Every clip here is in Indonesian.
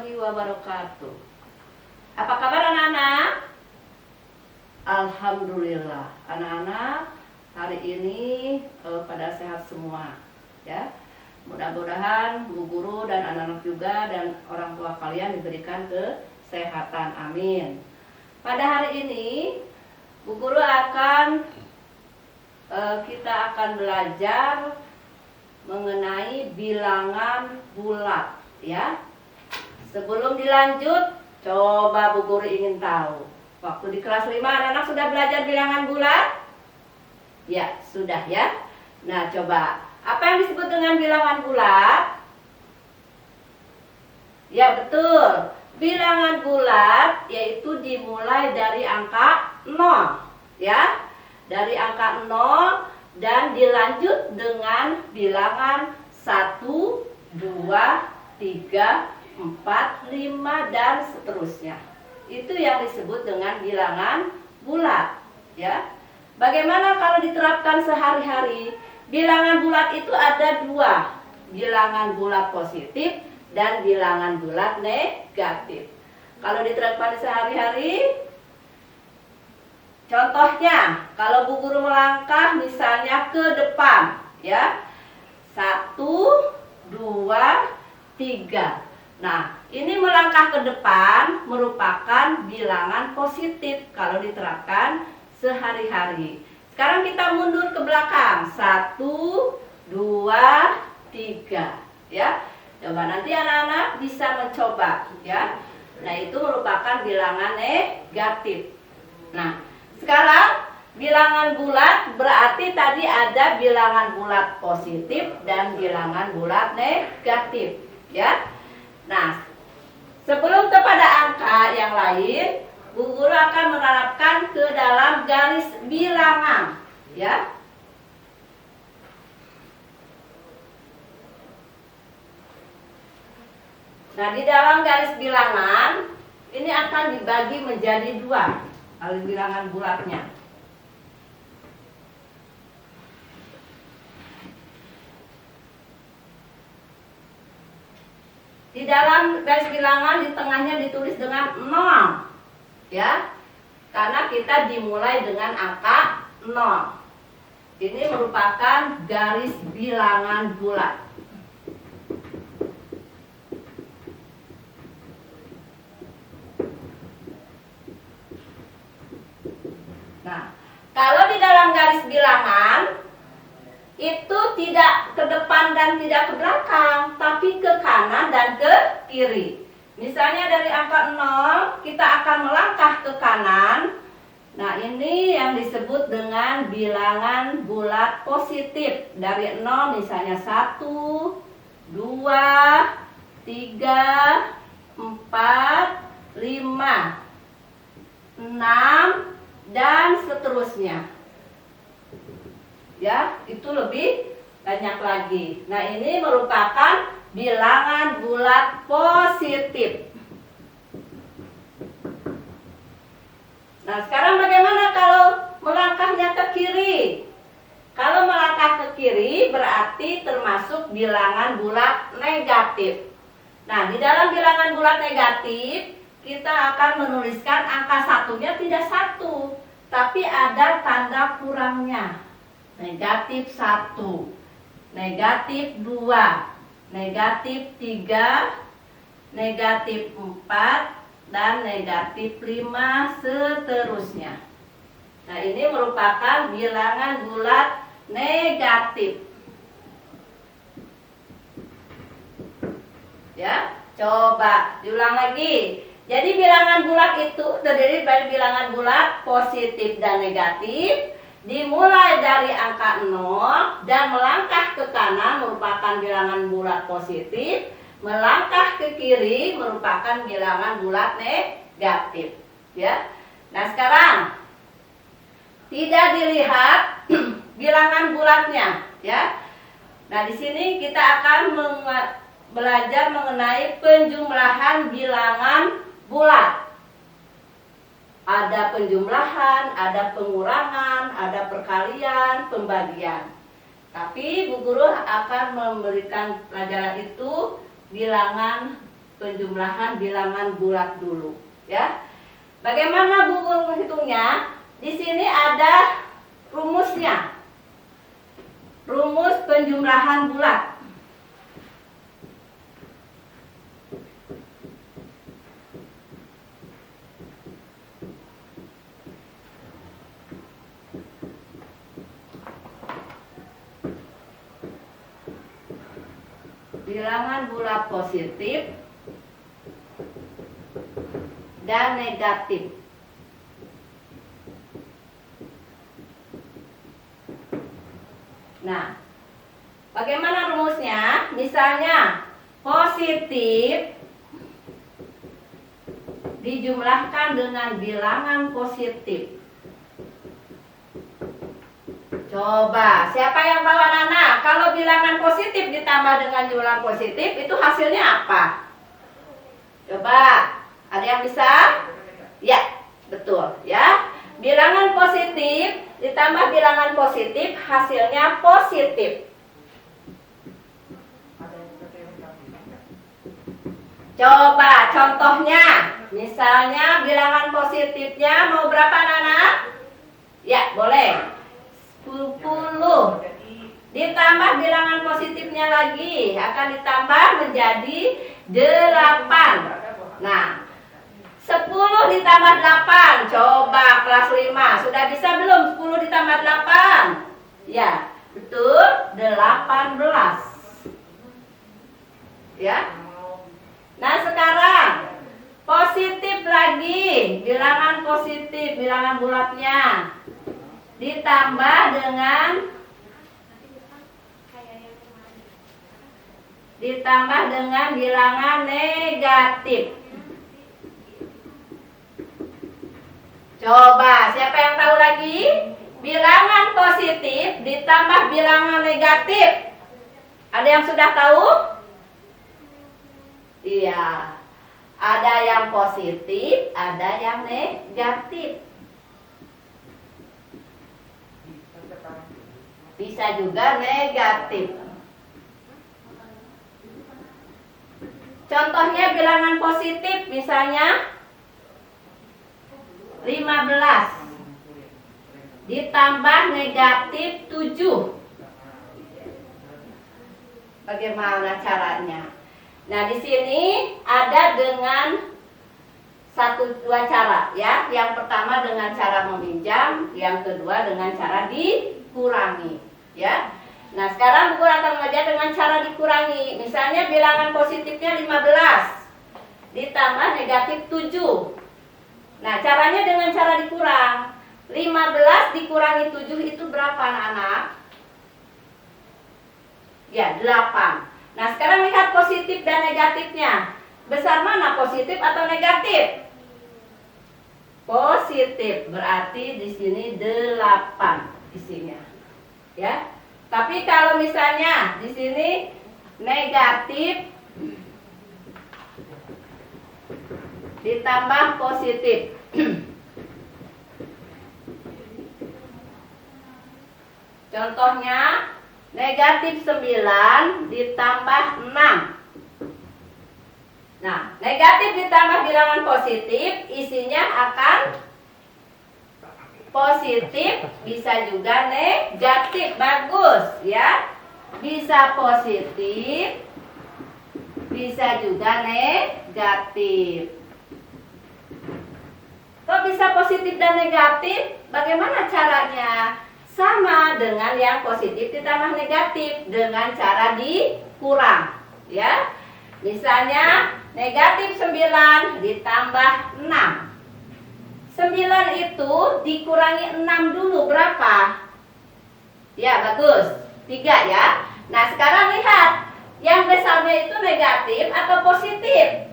warahmatullahi wabarakatuh. Apa kabar anak-anak? Alhamdulillah, anak-anak hari ini pada sehat semua, ya. Mudah-mudahan Bu Guru dan anak-anak juga dan orang tua kalian diberikan kesehatan, amin. Pada hari ini Bu Guru kita akan belajar mengenai bilangan bulat, ya. Sebelum dilanjut, coba Bu Guru ingin tahu, waktu di kelas 5 anak-anak sudah belajar bilangan bulat? Ya, sudah ya. Nah, coba, apa yang disebut dengan bilangan bulat? Ya, betul. Bilangan bulat yaitu dimulai dari angka 0, ya. Dari angka 0 dan dilanjut dengan bilangan 1, 2, 3, 4, 5 dan seterusnya. Itu yang disebut dengan bilangan bulat, ya. Bagaimana kalau diterapkan sehari-hari? Bilangan bulat itu ada dua, bilangan bulat positif dan bilangan bulat negatif. Kalau diterapkan sehari-hari, contohnya, kalau Bu Guru melangkah misalnya ke depan, ya, 1, 2, 3. Nah, ini melangkah ke depan merupakan bilangan positif kalau diterapkan sehari-hari. Sekarang kita mundur ke belakang, 1, 2, 3, ya. Coba nanti anak-anak bisa mencoba, ya. Nah, itu merupakan bilangan negatif. Nah, sekarang bilangan bulat berarti tadi ada bilangan bulat positif dan bilangan bulat negatif, ya. Nah, sebelum kepada angka yang lain, Bu Guru akan menerapkan ke dalam garis bilangan, ya. Nah, di dalam garis bilangan ini akan dibagi menjadi dua, garis bilangan bulatnya. Di dalam garis bilangan di tengahnya ditulis dengan 0, ya. Karena kita dimulai dengan angka 0. Ini merupakan garis bilangan bulat. Nah, kalau di dalam garis bilangan itu tidak ke depan dan tidak ke belakang, tapi ke kanan dan ke kiri. Misalnya dari angka 0 kita akan melangkah ke kanan. Nah, ini yang disebut dengan bilangan bulat positif. Dari 0 misalnya 1, 2, 3, 4, 5, 6 dan seterusnya. Ya, itu lebih banyak lagi. Nah, ini merupakan bilangan bulat positif. Nah, sekarang bagaimana kalau melangkahnya ke kiri? Kalau melangkah ke kiri berarti termasuk bilangan bulat negatif. Nah, di dalam bilangan bulat negatif kita akan menuliskan angka satunya tidak 1, tapi ada tanda kurangnya. Negatif 1, negatif 2, negatif 3, negatif 4, dan negatif 5 seterusnya. Nah, ini merupakan bilangan bulat negatif. Ya, coba diulang lagi. Jadi bilangan bulat itu terdiri dari bilangan bulat positif dan negatif. Dimulai dari angka 0 dan melangkah ke kanan merupakan bilangan bulat positif, melangkah ke kiri merupakan bilangan bulat negatif, ya. Nah, sekarang tidak dilihat bilangan bulatnya, ya. Nah, di sini kita akan belajar mengenai penjumlahan bilangan bulat. Ada penjumlahan, ada pengurangan, ada perkalian, pembagian. Tapi Bu Guru akan memberikan pelajaran itu bilangan penjumlahan bilangan bulat dulu, ya. Bagaimana Bu Guru menghitungnya? Di sini ada rumusnya. Rumus penjumlahan bulat. Bilangan bulat positif dan negatif. Nah, bagaimana rumusnya? Misalnya, positif dijumlahkan dengan bilangan positif. Coba, siapa yang tahu anak-anak? Kalau bilangan positif ditambah dengan jumlah positif, itu hasilnya apa? Coba, ada yang bisa? Ya, betul ya. Bilangan positif ditambah bilangan positif, hasilnya positif. Coba contohnya, misalnya bilangan positifnya mau berapa anak-anak? Ya, boleh. 10 ditambah bilangan positifnya lagi akan ditambah menjadi 8. Nah, 10 ditambah 8. Coba kelas 5 sudah bisa belum 10 ditambah 8? Ya, betul, 18. Ya. Nah, sekarang positif lagi, bilangan positif, bilangan bulatnya ditambah dengan bilangan negatif. Coba, siapa yang tahu lagi? Bilangan positif ditambah bilangan negatif. Ada yang sudah tahu? Iya. Ada yang positif, ada yang negatif. Bisa juga negatif. Contohnya bilangan positif misalnya 15 ditambah negatif 7. Bagaimana caranya? Nah, di sini ada dengan 1-2 cara ya. Yang pertama dengan cara meminjam, yang kedua dengan cara dikurangi. Ya, nah sekarang Bu Guru akan mengajar dengan cara dikurangi. Misalnya bilangan positifnya 15 ditambah negatif 7. Nah, caranya dengan cara dikurang. 15 dikurangi 7 itu berapa anak-anak? Ya, 8. Nah, sekarang lihat positif dan negatifnya. Besar mana, positif atau negatif? Positif, berarti di sini 8 isinya. Ya. Tapi kalau misalnya di sini negatif ditambah positif. Contohnya negatif 9 ditambah 6. Nah, negatif ditambah bilangan positif, isinya akan positif, bisa juga negatif. Bagus ya. Bisa positif, bisa juga negatif. Kok bisa positif dan negatif? Bagaimana caranya? Sama dengan yang positif ditambah negatif dengan cara dikurang ya. Misalnya negatif 9 ditambah 6. 9 itu dikurangi 6 dulu berapa? Ya, bagus. 3 ya. Nah, sekarang lihat. Yang besarnya itu negatif atau positif?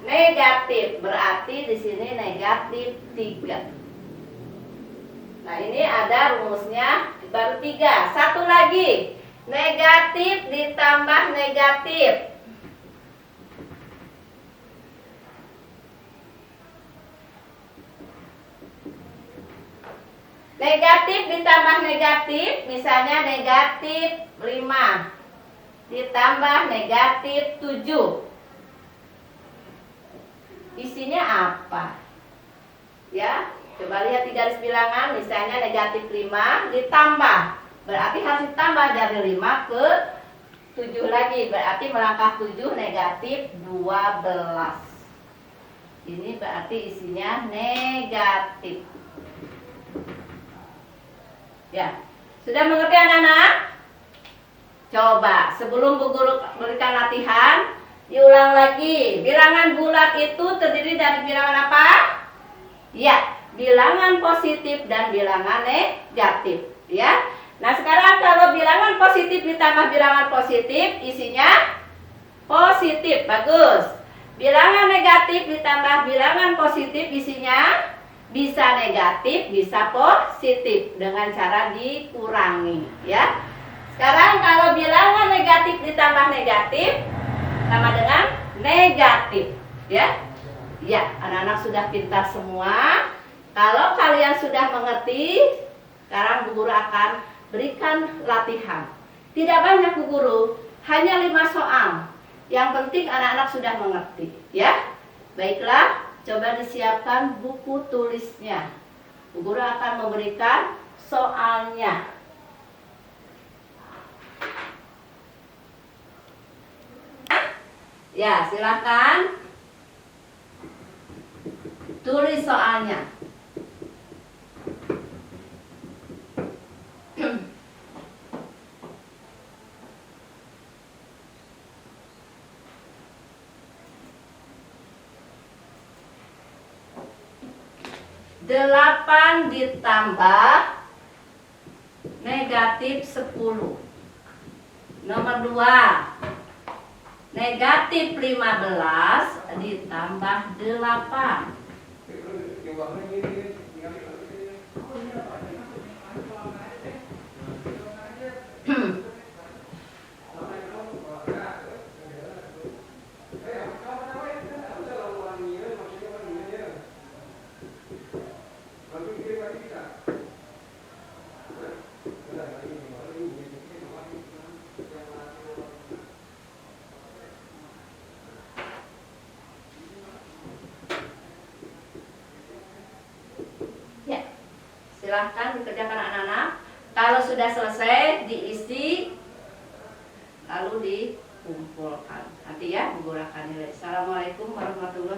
Negatif. Berarti di sini negatif 3. Nah, ini ada rumusnya baru 3. Satu lagi. Negatif ditambah negatif. Negatif ditambah negatif, misalnya negatif 5 ditambah negatif 7. isinya apa? Ya, coba lihat di garis bilangan, misalnya negatif 5 ditambah, berarti harus ditambah dari 5 ke 7 lagi, berarti melangkah 7 negatif 12. Ini berarti isinya negatif. Ya, sudah mengerti anak-anak? Coba sebelum Bu Guru berikan latihan, diulang lagi. Bilangan bulat itu terdiri dari bilangan apa? Ya, bilangan positif dan bilangan negatif. Ya. Nah, sekarang kalau bilangan positif ditambah bilangan positif, isinya positif. Bagus. Bilangan negatif ditambah bilangan positif, isinya bisa negatif, bisa positif dengan cara dikurangi. Ya. Sekarang kalau bilangan negatif ditambah negatif, sama dengan negatif. Ya. Ya, anak-anak sudah pintar semua. Kalau kalian sudah mengerti, sekarang Bu Guru akan berikan latihan. Tidak banyak Bu Guru, hanya 5 soal. Yang penting anak-anak sudah mengerti, ya. Baiklah, coba disiapkan buku tulisnya. Bu Guru akan memberikan soalnya. Ya, silakan tulis soalnya. Delapan ditambah negatif 10. Nomor 2, negatif 15 ditambah 8. Silahkan dikerjakan anak-anak. Kalau sudah selesai diisi, lalu dikumpulkan. Nanti ya Bu Guru akan nilai. Assalamualaikum warahmatullahi wabarakatuh.